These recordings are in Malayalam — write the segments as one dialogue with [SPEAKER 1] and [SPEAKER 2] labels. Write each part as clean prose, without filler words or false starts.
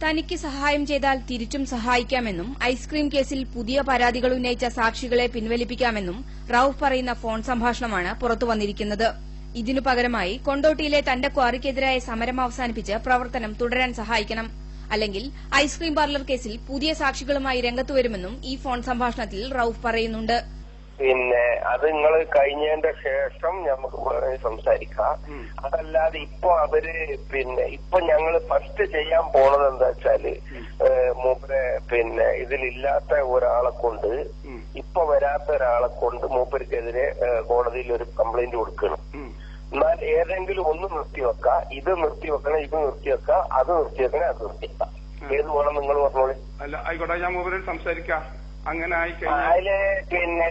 [SPEAKER 1] തനിക്ക് സഹായം ചെയ്താൽ തിരിച്ചും സഹായിക്കാമെന്നും ഐസ്ക്രീം കേസിൽ പുതിയ പരാതികൾ ഉന്നയിച്ച സാക്ഷികളെ പിൻവലിപ്പിക്കാമെന്നും റൌഫ് പറയുന്ന ഫോൺ സംഭാഷണമാണ് പുറത്തുവന്നിരിക്കുന്നത്. ഇതിനു പകരമായി കൊണ്ടോട്ടിയിലെ തന്റെ ക്വാറിക്കെതിരായ സമരം അവസാനിപ്പിച്ച് പ്രവർത്തനം തുടരാൻ സഹായിക്കണം, അല്ലെങ്കിൽ ഐസ്ക്രീം പാർലർ കേസിൽ പുതിയ സാക്ഷികളുമായി രംഗത്തുവരുമെന്നും ഈ ഫോൺ സംഭാഷണത്തിൽ റൌഫ് പറയുന്നുണ്ട്.
[SPEAKER 2] പിന്നെ അത് നിങ്ങൾ കഴിഞ്ഞതിന്റെ ശേഷം നമുക്ക് സംസാരിക്കാം. അതല്ലാതെ ഇപ്പൊ അവര് ഇപ്പൊ ഞങ്ങള് ഫസ്റ്റ് ചെയ്യാൻ പോണത് എന്താ വെച്ചാല് മൂപ്പരെ ഇതിലില്ലാത്ത ഒരാളെ കൊണ്ട് ഇപ്പൊ വരാത്ത ഒരാളെ കൊണ്ട് മൂപ്പർക്കെതിരെ കോടതിയിൽ ഒരു കംപ്ലൈന്റ് കൊടുക്കണം. എന്നാൽ ഏതെങ്കിലും ഒന്ന് നിർത്തിവെക്കാം, ഇത് നിർത്തിവെക്കണം, ഇത് നിർത്തിവെക്കാം, അത് നിർത്തിവെക്കണേ, അത് നിർത്തിവെക്കാം. ഏത് വേണം നിങ്ങൾ പറഞ്ഞോളി.
[SPEAKER 3] അല്ല ആയിക്കോട്ടെ, ഞാൻ മൂപ്പരോട് സംസാരിക്കാം. അങ്ങനെ
[SPEAKER 2] അതില്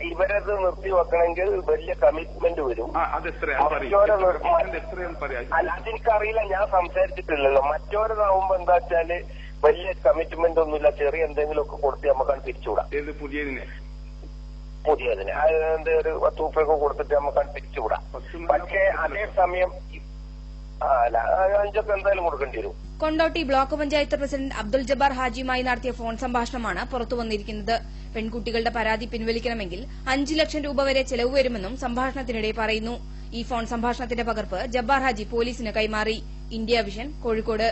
[SPEAKER 2] ഇവരത് നിർത്തിവെക്കണമെങ്കിൽ വലിയ കമ്മിറ്റ്മെന്റ് വരും. അല്ല അതെനിക്കറിയില്ല, ഞാൻ സംസാരിച്ചിട്ടില്ലല്ലോ. മറ്റോരതാവുമ്പോ എന്താ വെച്ചാല് വലിയ കമ്മിറ്റ്മെന്റ് ഒന്നുമില്ല, ചെറിയ എന്തെങ്കിലും ഒക്കെ കൊടുത്ത് നമുക്കാണ് പിരിച്ചുവിടാം. പുതിയതിന് അതിന്റെ ഒരു 10 രൂപയൊക്കെ കൊടുത്തിട്ട് നമുക്കാണ് പിരിച്ചുവിടാം. പക്ഷേ അതേസമയം 5 എന്തായാലും കൊടുക്കേണ്ടി വരും.
[SPEAKER 1] കൊണ്ടോട്ടി ബ്ലോക്ക് പഞ്ചായത്ത് പ്രസിഡന്റ് അബ്ദുൽ ജബ്ബാർ ഹാജിയുമായി നടത്തിയ ഫോൺ സംഭാഷണമാണ് പുറത്തുവന്നിരിക്കുന്നത്. പെൺകുട്ടികളുടെ പരാതി പിൻവലിക്കണമെങ്കിൽ 5 ലക്ഷം രൂപ വരെ ചെലവ് വരുമെന്നും സംഭാഷണത്തിനിടെ പറയുന്നു. ഈ ഫോൺ സംഭാഷണത്തിന്റെ പകർപ്പ് ജബ്ബാർ ഹാജി പോലീസിന് കൈമാറി. India vision, Kozhikode.